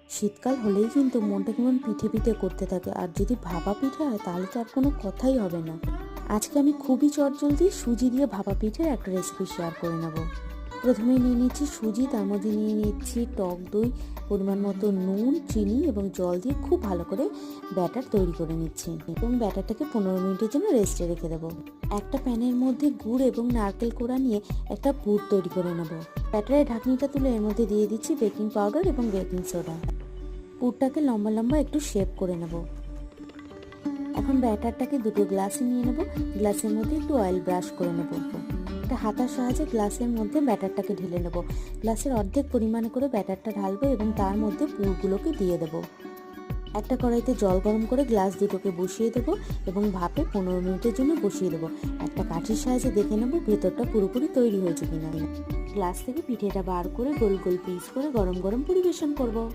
শীতকাল হলেই কিন্তু মনটা কেমন পিঠে পিঠে করতে থাকে, আর যদি ভাপা পিঠে হয় তাহলে তো আর কোনো কথাই হবে না। আজকে আমি খুবই চটজলদি সুজি দিয়ে ভাপা পিঠের একটা রেসিপি শেয়ার করে নেব। প্রথমে নিয়ে নিচ্ছি সুজি, তার মধ্যে নিয়ে নিচ্ছি টক দই, পরিমাণ মতো নুন, চিনি এবং জল দিয়ে খুব ভালো করে ব্যাটার তৈরি করে নিচ্ছি এবং ব্যাটারটাকে 15 মিনিটের জন্য রেস্টে রেখে দেবো। একটা প্যানের মধ্যে গুড় এবং নারকেল কোড়া নিয়ে একটা পুর তৈরি করে নেব। ব্যাটারের ঢাকনিটা তুলে এর মধ্যে দিয়ে দিচ্ছি বেকিং পাউডার এবং বেকিং সোডা। পুরটাকে লম্বা লম্বা একটু শেপ করে নেব। এখন ব্যাটারটাকে দুটো গ্লাসে নিয়ে নেব। গ্লাসের মধ্যে একটু অয়েল ব্রাশ করে নেব। একটা হাতার সাহায্যে গ্লাসের মধ্যে ব্যাটারটাকে ঢেলে নেব। গ্লাসের অর্ধেক পরিমাণে করে ব্যাটারটা ঢালবো এবং তার মধ্যে পুরগুলোকে দিয়ে দেব। একটা কড়াইতে জল গরম করে গ্লাস দুটোকে বসিয়ে দেবো এবং ভাপে 15 মিনিটের জন্য বসিয়ে দেবো। একটা কাঠির সাহায্যে দেখে নেব ভেতরটা পুরোপুরি তৈরি হয়েছে কিনা। গ্লাস থেকে পিঠেটা বার করে গোল গোল পিস করে গরম গরম পরিবেশন করব।